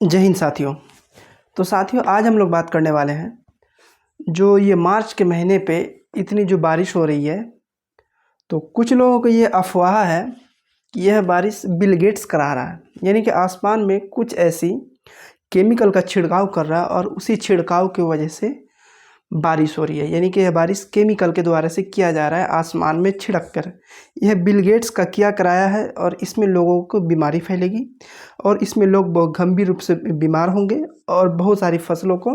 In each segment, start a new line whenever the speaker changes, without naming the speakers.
जय हिंद साथियों। तो साथियों, आज हम लोग बात करने वाले हैं जो ये मार्च के महीने पे इतनी जो बारिश हो रही है। तो कुछ लोगों को ये अफवाह है कि यह बारिश बिल गेट्स करा रहा है, यानी कि आसमान में कुछ ऐसी केमिकल का छिड़काव कर रहा है और उसी छिड़काव की वजह से बारिश हो रही है। यानी कि यह बारिश केमिकल के द्वारा से किया जा रहा है आसमान में छिड़क कर। यह बिल गेट्स का किया कराया है और इसमें लोगों को बीमारी फैलेगी और इसमें लोग बहुत गंभीर रूप से बीमार होंगे और बहुत सारी फसलों को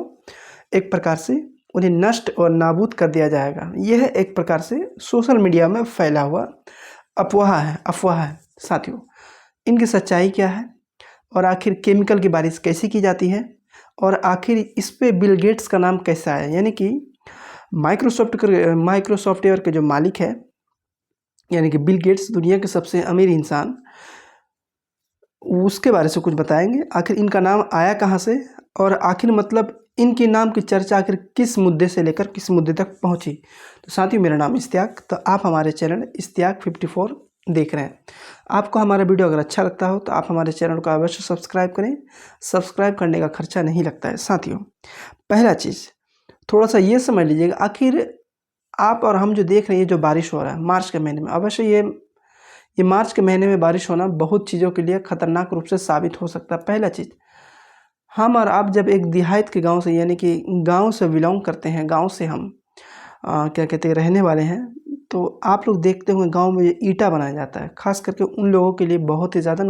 एक प्रकार से उन्हें नष्ट और नाबूद कर दिया जाएगा। यह एक प्रकार से सोशल मीडिया में फैला हुआ अफवाह है साथियों। इनकी सच्चाई क्या है और आखिर केमिकल की बारिश कैसे की जाती है और आखिर इस पे बिल गेट्स का नाम कैसा है। यानी कि माइक्रोसॉफ्टवेयर के जो मालिक है, यानी कि बिल गेट्स, दुनिया के सबसे अमीर इंसान, उसके बारे से कुछ बताएंगे। आखिर इनका नाम आया कहाँ से और आखिर मतलब इनके नाम की चर्चा आखिर किस मुद्दे से लेकर किस मुद्दे तक पहुँची। तो साथियों, मेरा नाम इश्तियाक, तो आप हमारे चैनल इश्तियाक 54 देख रहे हैं। आपको हमारा वीडियो अगर अच्छा लगता हो तो आप हमारे चैनल को अवश्य सब्सक्राइब करें। सब्सक्राइब करने का खर्चा नहीं लगता है साथियों। पहला चीज़ थोड़ा सा ये समझ लीजिएगा, आखिर आप और हम जो देख रहे हैं जो बारिश हो रहा है मार्च के महीने में, अवश्य ये मार्च के महीने में बारिश होना बहुत चीज़ों के लिए खतरनाक रूप से साबित हो सकता है। पहला चीज़, हम और आप जब एक देहात के गांव से, यानी कि गांव से बिलोंग करते हैं, गांव से हम क्या कहते हैं रहने वाले हैं, तो आप लोग देखते होंगे गांव में ईंटा बनाया जाता है। खास करके उन लोगों के लिए बहुत ही ज़्यादा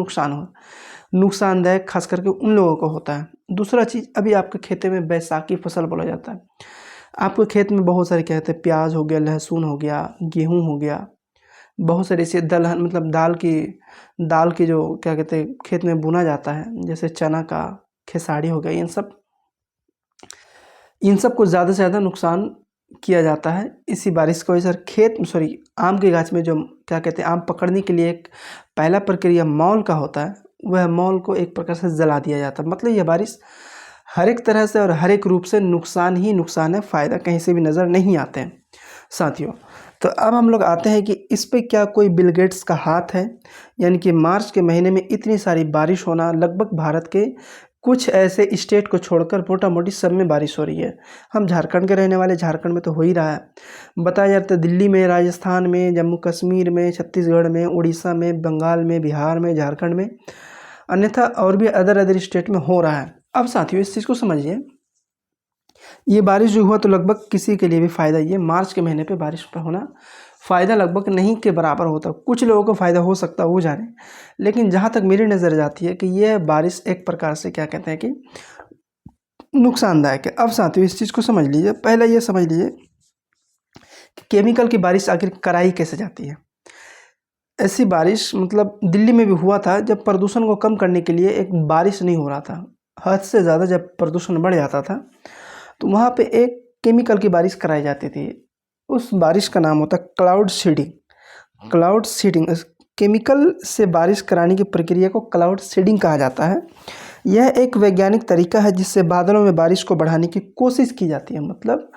नुकसानदायक खास करके उन लोगों को होता है। दूसरा चीज़, अभी आपके खेते में बैसाखी फसल बोला जाता है। आपके खेत में बहुत सारे क्या कहते हैं, प्याज हो गया, लहसुन हो गया, गेहूँ हो गया, बहुत सारे ऐसे दलहन मतलब दाल की जो क्या कहते हैं खेत में बुना जाता है, जैसे चना का, खेसारी हो गया, इन सब को ज़्यादा से ज़्यादा नुकसान किया जाता है इसी बारिश की वजह से। आम के गाछ में जो क्या कहते हैं आम पकड़ने के लिए एक पहला प्रक्रिया मौल का होता है, वह मौल को एक प्रकार से जला दिया जाता है। मतलब यह बारिश हर एक तरह से और हर एक रूप से नुकसान ही नुकसान है, फ़ायदा कहीं से भी नज़र नहीं आते हैं साथियों। तो अब हम लोग आते हैं कि इस पे क्या कोई बिल गेट्स का हाथ है। यानी कि मार्च के महीने में इतनी सारी बारिश होना, लगभग भारत के कुछ ऐसे स्टेट को छोड़कर मोटा मोटी सब में बारिश हो रही है। हम झारखंड के रहने वाले, झारखंड में तो हो ही रहा है। बताया जाता है दिल्ली में, राजस्थान में, जम्मू कश्मीर में, छत्तीसगढ़ में, उड़ीसा में, बंगाल में, बिहार में, झारखंड में, अन्यथा और भी अदर स्टेट में हो रहा है। अब साथियों, इस चीज़ को समझिए, ये बारिश जो हुआ तो लगभग किसी के लिए भी फ़ायदा, ये मार्च के महीने पे बारिश पर होना फ़ायदा लगभग नहीं के बराबर होता। कुछ लोगों को फ़ायदा हो सकता है, वो जाने, लेकिन जहाँ तक मेरी नज़र जाती है कि यह बारिश एक प्रकार से क्या कहते हैं कि नुकसानदायक है। अब साथियों, इस चीज़ को समझ लीजिए, पहले ये समझ लीजिए कि केमिकल की बारिश आखिर कराई कैसे जाती है। ऐसी बारिश मतलब दिल्ली में भी हुआ था, जब प्रदूषण को कम करने के लिए एक बारिश नहीं हो रहा था, हद से ज़्यादा जब प्रदूषण बढ़ जाता था, तो वहाँ पे एक केमिकल की बारिश कराई जाती थी। उस बारिश का नाम होता है क्लाउड सीडिंग। केमिकल से बारिश कराने की प्रक्रिया को क्लाउड सीडिंग कहा जाता है। यह एक वैज्ञानिक तरीका है जिससे बादलों में बारिश को बढ़ाने की कोशिश की जाती है। मतलब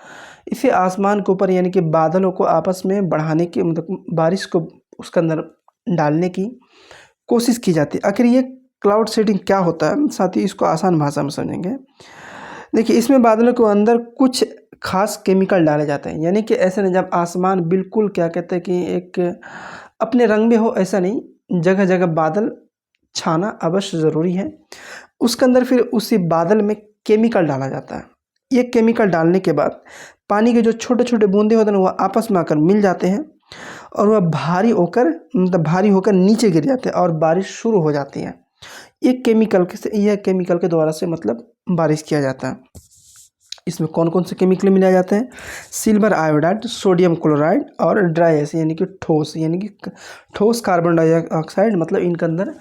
इसे आसमान के ऊपर, यानी कि बादलों को आपस में बढ़ाने की, मतलब बारिश को उसके अंदर डालने की कोशिश की जाती है। आखिर ये क्लाउड सीडिंग क्या होता है साथियों, इसको आसान भाषा में समझेंगे। देखिए, इसमें बादलों के अंदर कुछ खास केमिकल डाले जाते हैं। यानी कि ऐसे नहीं जब आसमान बिल्कुल क्या कहते हैं कि एक अपने रंग में हो, ऐसा नहीं, जगह जगह बादल छाना अवश्य ज़रूरी है। उसके अंदर फिर उसी बादल में केमिकल डाला जाता है। ये केमिकल डालने के बाद पानी के जो छोटे छोटे बूंदे होते हैं वह आपस में आकर मिल जाते हैं और वह भारी होकर नीचे गिर जाते हैं और बारिश शुरू हो जाती है। यह केमिकल के द्वारा से मतलब बारिश किया जाता है। इसमें कौन कौन से केमिकल मिलाए जाते हैं? सिल्वर आयोडाइड, सोडियम क्लोराइड और ड्राई एसिड, यानी कि ठोस कार्बन डाइऑक्साइड, मतलब इनके अंदर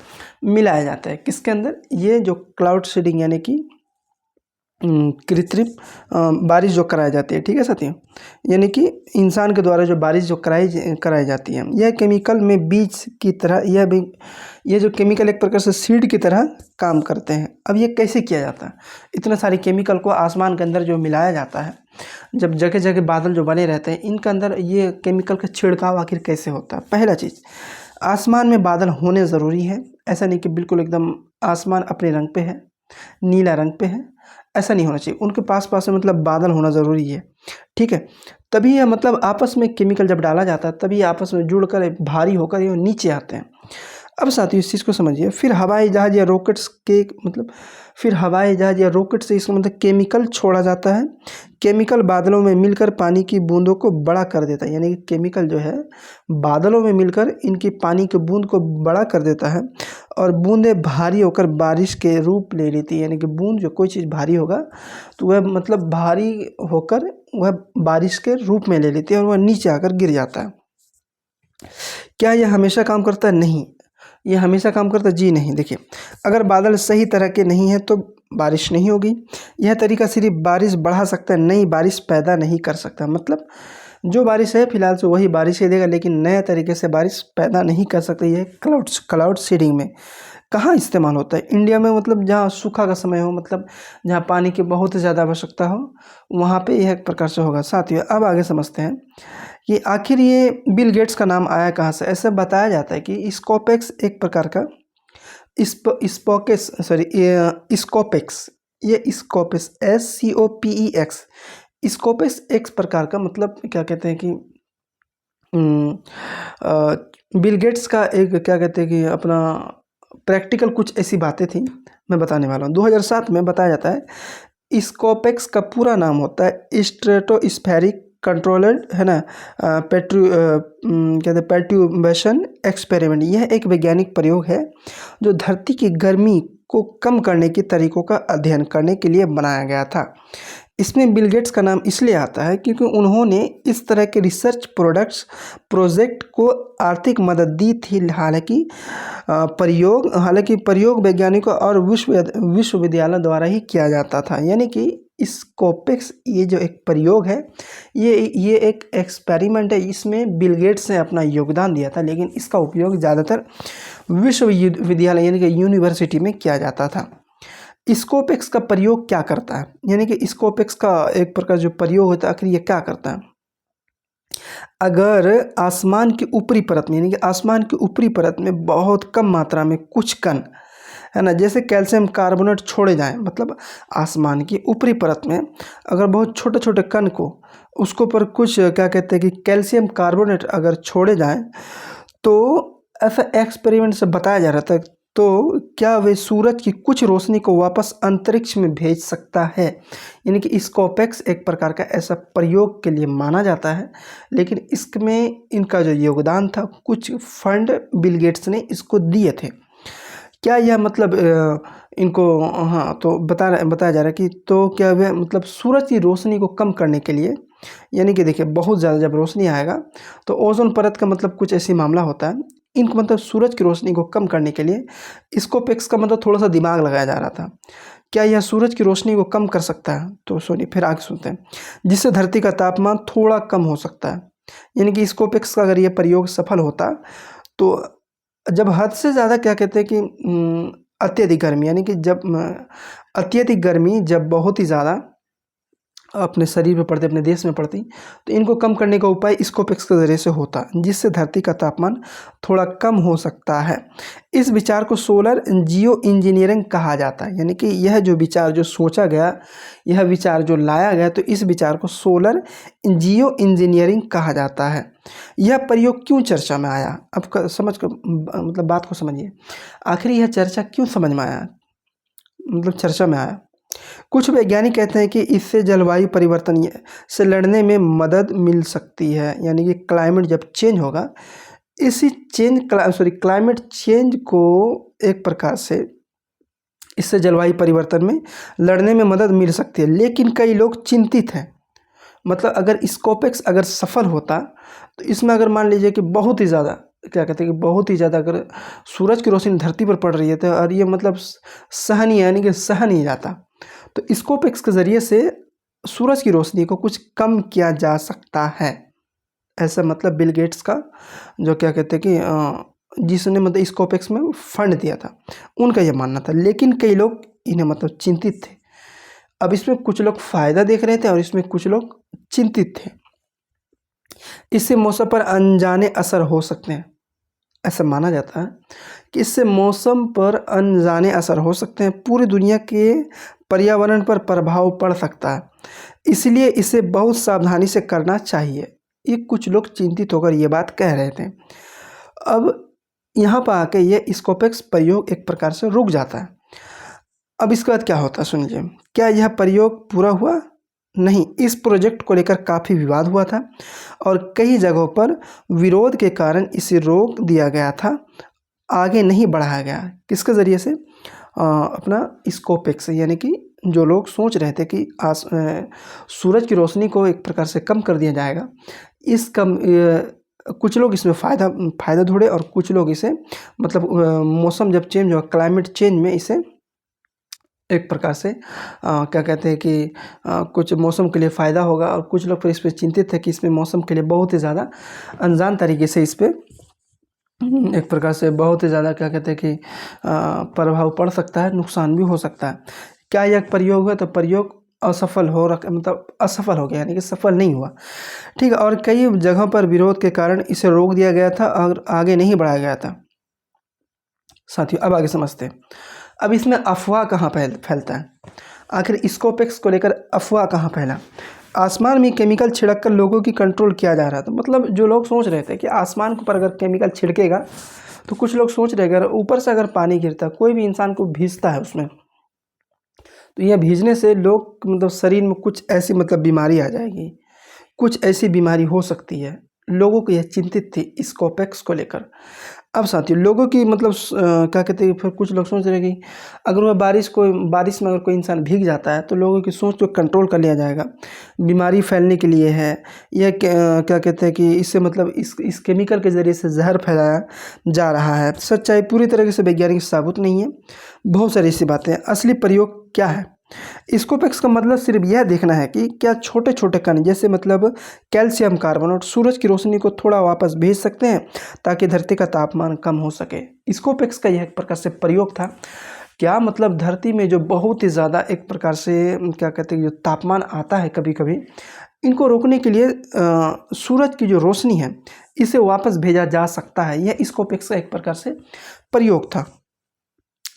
मिलाया जाता है। किसके अंदर? ये जो क्लाउड सीडिंग यानी कि कृत्रिम बारिश जो कराई जाती है, ठीक है साथियों, यानी कि इंसान के द्वारा जो बारिश जो कराई जाती है, यह केमिकल में बीज की तरह, यह जो केमिकल एक प्रकार से सीड की तरह काम करते हैं। अब ये कैसे किया जाता है? इतने सारे केमिकल को आसमान के अंदर जो मिलाया जाता है, जब जगह जगह बादल जो बने रहते हैं, इनके अंदर ये केमिकल का छिड़काव आखिर कैसे होता है? पहला चीज़, आसमान में बादल होने ज़रूरी है। ऐसा नहीं कि बिल्कुल एकदम आसमान अपने रंग पे है। नीला रंग पे है, ऐसा नहीं होना चाहिए। उनके पास पास में मतलब बादल होना ज़रूरी है, ठीक है। तभी यह मतलब आपस में केमिकल जब डाला जाता है तभी आपस में जुड़कर भारी होकर ये नीचे आते हैं। अब साथियों इस चीज़ को समझिए, फिर हवाई जहाज़ या रॉकेट्स के मतलब फिर हवाई जहाज़ या रॉकेट से इसका मतलब केमिकल छोड़ा जाता है। केमिकल बादलों में मिलकर पानी की बूंदों को बड़ा कर देता है, यानी कि केमिकल जो है बादलों में मिलकर इनकी पानी की बूंद को बड़ा कर देता है और बूंदें भारी होकर बारिश के रूप ले लेती है। यानी कि बूंद जो कोई चीज़ भारी होगा तो वह मतलब भारी होकर वह बारिश के रूप में ले लेती है और वह नीचे आकर गिर जाता है। क्या यह हमेशा काम करता है? नहीं, ये हमेशा काम करता है? जी नहीं। देखिए, अगर बादल सही तरह के नहीं हैं तो बारिश नहीं होगी। यह तरीका सिर्फ बारिश बढ़ा सकता है, नई बारिश पैदा नहीं कर सकता। मतलब जो बारिश है फिलहाल से वही बारिश ही देगा, लेकिन नए तरीके से बारिश पैदा नहीं कर सकता। यह क्लाउड सीडिंग में कहाँ इस्तेमाल होता है? इंडिया में, मतलब जहाँ सूखा का समय हो, मतलब जहाँ पानी की बहुत ज़्यादा आवश्यकता हो, वहाँ पे यह एक प्रकार से होगा। साथियों अब आगे समझते हैं कि आखिर ये बिल गेट्स का नाम आया कहाँ से। ऐसा बताया जाता है कि स्कोपेक्स एक प्रकार का स्कोपेक्स, ये स्कोपेक्स SCOPEX, स्कोपेक्स एक प्रकार का मतलब क्या कहते हैं कि बिल गेट्स का एक क्या कहते हैं कि अपना प्रैक्टिकल कुछ ऐसी बातें थी, मैं बताने वाला हूँ। 2007 में बताया जाता है स्कोपेक्स का पूरा नाम होता है स्ट्रेटोस्फेरिक कंट्रोलर, है ना, कहते हैं पर्ट्यूबेशन एक्सपेरिमेंट। यह एक वैज्ञानिक प्रयोग है जो धरती की गर्मी को कम करने के तरीकों का अध्ययन करने के लिए बनाया गया था। इसमें बिल गेट्स का नाम इसलिए आता है क्योंकि उन्होंने इस तरह के रिसर्च प्रोजेक्ट को आर्थिक मदद दी थी। हालांकि प्रयोग वैज्ञानिकों और विश्वविद्यालय द्वारा ही किया जाता था। यानी कि स्कोपेक्स ये जो एक प्रयोग है, ये एक एक्सपेरिमेंट है, इसमें बिल गेट्स ने अपना योगदान दिया था, लेकिन इसका उपयोग ज़्यादातर विश्वविद्यालय यानी कि यूनिवर्सिटी में किया जाता था। स्कोपेक्स का प्रयोग क्या करता है? यानी कि स्कोपेक्स का एक प्रकार जो प्रयोग होता है, आखिर ये क्या करता है? अगर आसमान की ऊपरी परत में, यानी कि आसमान की ऊपरी परत में बहुत कम मात्रा में कुछ कण, है ना, जैसे कैल्शियम कार्बोनेट छोड़े जाएं, मतलब आसमान की ऊपरी परत में अगर बहुत छोटे छोटे कण को उसको पर कुछ क्या कहते हैं कि कैल्शियम कार्बोनेट अगर छोड़े जाएं, तो ऐसा एक्सपेरिमेंट से बताया जा रहा था, तो क्या वे सूरज की कुछ रोशनी को वापस अंतरिक्ष में भेज सकता है। यानी कि स्कोपेक्स एक प्रकार का ऐसा प्रयोग के लिए माना जाता है, लेकिन इसमें इनका जो योगदान था, कुछ फंड बिल गेट्स ने इसको दिए थे। क्या यह मतलब इनको, हाँ, तो बताया जा रहा है कि तो क्या वे मतलब सूरज की रोशनी को कम करने के लिए, यानी कि देखिए बहुत ज़्यादा जब रोशनी आएगा तो ओजोन परत का मतलब कुछ ऐसी मामला होता है, इनको मतलब सूरज की रोशनी को कम करने के लिए स्कोपेक्स का मतलब थोड़ा सा दिमाग लगाया जा रहा था। क्या यह सूरज की रोशनी को कम कर सकता है? तो सुनिए फिर आगे सुनते हैं। जिससे धरती का तापमान थोड़ा कम हो सकता है। यानी कि स्कोपेक्स का अगर यह प्रयोग सफल होता तो जब हद से ज़्यादा क्या कहते हैं कि अत्यधिक गर्मी, यानी कि जब अत्यधिक गर्मी जब बहुत ही ज़्यादा अपने शरीर पे पड़ती, अपने देश में पड़ती, तो इनको कम करने का उपाय स्कोपेक्स के ज़रिए से होता, जिससे धरती का तापमान थोड़ा कम हो सकता है। इस विचार को सोलर जियो इंजीनियरिंग कहा जाता है। यानी कि यह जो विचार जो सोचा गया, यह विचार जो लाया गया, तो इस विचार को सोलर जियो इंजीनियरिंग कहा जाता है। यह प्रयोग क्यों चर्चा में आया? अब मतलब बात को समझिए, आखिर यह चर्चा क्यों समझ में आया, मतलब चर्चा में आया। कुछ वैज्ञानिक कहते हैं कि इससे जलवायु परिवर्तन से लड़ने में मदद मिल सकती है। यानी कि क्लाइमेट जब चेंज होगा, क्लाइमेट चेंज को एक प्रकार से इससे जलवायु परिवर्तन में लड़ने में मदद मिल सकती है। लेकिन कई लोग चिंतित हैं, मतलब अगर स्कोपेक्स अगर सफल होता तो इसमें अगर मान लीजिए कि बहुत ही ज़्यादा क्या कहते हैं कि बहुत ही ज़्यादा अगर सूरज की रोशनी धरती पर पड़ रही है तो और ये मतलब सहनीय, यानी कि सह नहीं जाता, तो स्कोपेक्स के ज़रिए से सूरज की रोशनी को कुछ कम किया जा सकता है। ऐसा मतलब बिल गेट्स का जो क्या कहते हैं कि जिसने मतलब स्कोपेक्स में फंड दिया था, उनका यह मानना था। लेकिन कई लोग इन्हें मतलब चिंतित थे। अब इसमें कुछ लोग फ़ायदा देख रहे थे और इसमें कुछ लोग चिंतित थे। इससे मौसम पर अनजाने असर हो सकते हैं। ऐसा माना जाता है कि इससे मौसम पर अनजाने असर हो सकते हैं, पूरी दुनिया के पर्यावरण पर प्रभाव पड़ सकता है, इसलिए इसे बहुत सावधानी से करना चाहिए। ये कुछ लोग चिंतित होकर ये बात कह रहे थे। अब यहाँ पर आके ये स्कोपेक्स प्रयोग एक प्रकार से रुक जाता है। अब इसके बाद क्या होता है सुनिए। क्या यह प्रयोग पूरा हुआ? नहीं, इस प्रोजेक्ट को लेकर काफ़ी विवाद हुआ था और कई जगहों पर विरोध के कारण इसे रोक दिया गया था, आगे नहीं बढ़ाया गया। किसके ज़रिए से? अपना स्कोपेक्स, यानी कि जो लोग सोच रहे थे कि सूरज की रोशनी को एक प्रकार से कम कर दिया जाएगा, कुछ लोग इसमें फ़ायदा ढूंढे और कुछ लोग इसे मतलब मौसम जब चेंज हुआ, क्लाइमेट चेंज में इसे एक प्रकार से क्या कहते हैं कि कुछ मौसम के लिए फ़ायदा होगा, और कुछ लोग फिर इस पर चिंतित थे कि इसमें मौसम के लिए बहुत ही ज़्यादा अनजान तरीके से इस पर एक प्रकार से बहुत ही ज़्यादा क्या कहते हैं कि प्रभाव पड़ सकता है, नुकसान भी हो सकता है। क्या यह प्रयोग हुआ? तो प्रयोग असफल हो गया, यानी कि सफल नहीं हुआ। ठीक है, और कई जगहों पर विरोध के कारण इसे रोक दिया गया था और आगे नहीं बढ़ाया गया था। साथियों, अब आगे समझते हैं। अब इसमें अफवाह कहाँ फैलता है? आखिर स्कोपेक्स को लेकर अफवाह कहाँ फैला? आसमान में केमिकल छिड़क कर लोगों की कंट्रोल किया जा रहा था। मतलब जो लोग सोच रहे थे कि आसमान के ऊपर अगर केमिकल छिड़केगा, तो कुछ लोग सोच रहे अगर ऊपर से अगर पानी गिरता, कोई भी इंसान को भीजता है उसमें, तो यह भीजने से लोग मतलब शरीर में कुछ ऐसी मतलब बीमारी आ जाएगी, कुछ ऐसी बीमारी हो सकती है। लोगों को यह चिंतित थी स्कोपेक्स को लेकर। अब साथियों, लोगों की मतलब क्या कहते हैं, फिर कुछ लोग सोच रहे कि अगर वह बारिश में अगर कोई इंसान भीग जाता है तो लोगों की सोच को कंट्रोल कर लिया जाएगा, बीमारी फैलने के लिए है। यह क्या कहते हैं कि इससे मतलब इस केमिकल के ज़रिए से जहर फैलाया जा रहा है। सच्चाई पूरी तरीके से वैज्ञानिक साबित नहीं है, बहुत सारी ऐसी बातें हैं। असली प्रयोग क्या है? स्कोपेक्स का मतलब सिर्फ यह देखना है कि क्या छोटे छोटे कण जैसे मतलब कैल्शियम कार्बोनेट सूरज की रोशनी को थोड़ा वापस भेज सकते हैं ताकि धरती का तापमान कम हो सके। स्कोपेक्स का यह एक प्रकार से प्रयोग था। क्या मतलब धरती में जो बहुत ही ज़्यादा एक प्रकार से क्या कहते हैं जो तापमान आता है कभी कभी, इनको रोकने के लिए सूरज की जो रोशनी है इसे वापस भेजा जा सकता है। यह स्कोपेक्स का एक प्रकार से प्रयोग था।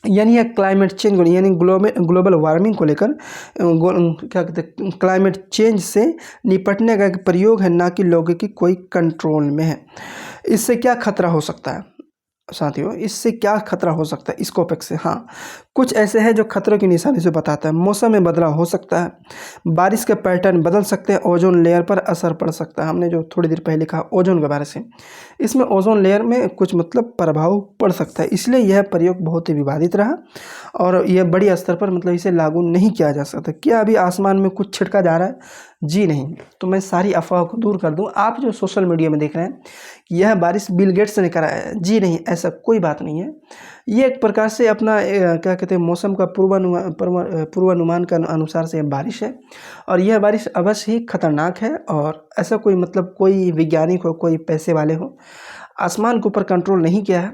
यानी यह क्लाइमेट चेंज को यानी ग्लोबल वार्मिंग को लेकर क्या कहते हैं क्लाइमेट चेंज से निपटने का एक प्रयोग है, ना कि लोगों की कोई कंट्रोल में है। इससे क्या खतरा हो सकता है साथियों? इससे क्या खतरा हो सकता है स्कोपेक्स से? हाँ, कुछ ऐसे हैं जो खतरों की निशानी से बताता है। मौसम में बदलाव हो सकता है, बारिश के पैटर्न बदल सकते हैं, ओजोन लेयर पर असर पड़ सकता है। हमने जो थोड़ी देर पहले कहा ओजोन के बारे से, इसमें ओजोन लेयर में कुछ मतलब प्रभाव पड़ सकता है, इसलिए यह प्रयोग बहुत ही विवादित रहा और यह बड़ी स्तर पर मतलब इसे लागू नहीं किया जा सकता। क्या अभी आसमान में कुछ छिड़का जा रहा है? जी नहीं। तो मैं सारी अफवाह को दूर कर दूं, आप जो सोशल मीडिया में देख रहे हैं कि यह बारिश बिल गेट्स ने कराया है, जी नहीं, ऐसा कोई बात नहीं है। ये एक प्रकार से अपना क्या कहते हैं मौसम का पूर्वानुमान के अनुसार से यह बारिश है, और यह बारिश अवश्य ही खतरनाक है। और ऐसा कोई मतलब कोई वैज्ञानिक हो, कोई पैसे वाले हो, आसमान के ऊपर कंट्रोल नहीं किया है,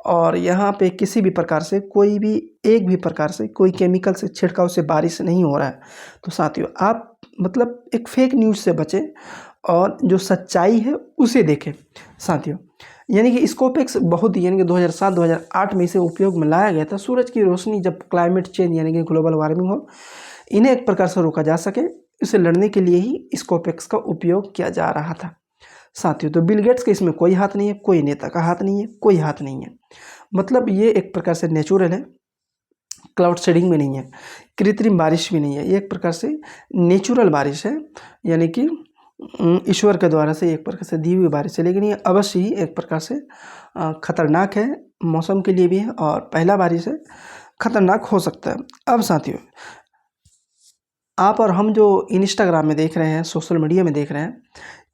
और यहाँ पे किसी भी प्रकार से कोई भी एक भी प्रकार से कोई केमिकल से छिड़काव से बारिश नहीं हो रहा है। तो साथियों, आप मतलब एक फेक न्यूज़ से बचें और जो सच्चाई है उसे देखें साथियों। यानी कि स्कोपेक्स बहुत यानी कि 2007-2008 में इसे उपयोग में लाया गया था। सूरज की रोशनी जब क्लाइमेट चेंज यानी कि ग्लोबल वार्मिंग हो, इन्हें एक प्रकार से रोका जा सके, इसे लड़ने के लिए ही स्कोपेक्स का उपयोग किया जा रहा था साथियों। तो बिल गेट्स का इसमें कोई हाथ नहीं है, कोई नेता का हाथ नहीं है, कोई हाथ नहीं है। मतलब ये एक प्रकार से नेचुरल है, क्लाउड शेडिंग में नहीं है, कृत्रिम बारिश भी नहीं है, ये एक प्रकार से नेचुरल बारिश है, यानी कि ईश्वर के द्वारा से एक प्रकार से दी हुई बारिश है। लेकिन ये अवश्य ही एक प्रकार से खतरनाक है, मौसम के लिए भी है, और पहला बारिश है, खतरनाक हो सकता है। अब साथियों, आप और हम जो इंस्टाग्राम में देख रहे हैं, सोशल मीडिया में देख रहे हैं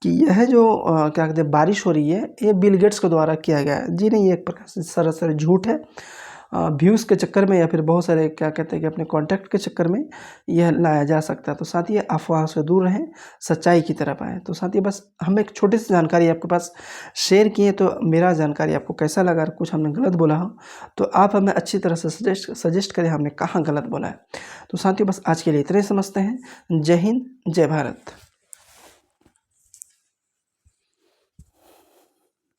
कि यह जो क्या कहते हैं बारिश हो रही है, ये बिल गेट्स के द्वारा किया गया है, जी नहीं, ये एक प्रकार से सरासर झूठ है। व्यूज़ के चक्कर में या फिर बहुत सारे क्या कहते हैं कि अपने कॉन्टैक्ट के चक्कर में यह लाया जा सकता है। तो साथ ही अफवाह से दूर रहें, सच्चाई की तरफ आएँ। तो साथ ही बस हम एक छोटी सी जानकारी आपके पास शेयर किए, तो मेरा जानकारी आपको कैसा लगा? अगर कुछ हमने गलत बोला हो तो आप हमें अच्छी तरह से सजेस्ट करें हमने कहाँ गलत बोला है। तो साथियों, बस आज के लिए इतने समझते हैं। जय हिंद, जय भारत।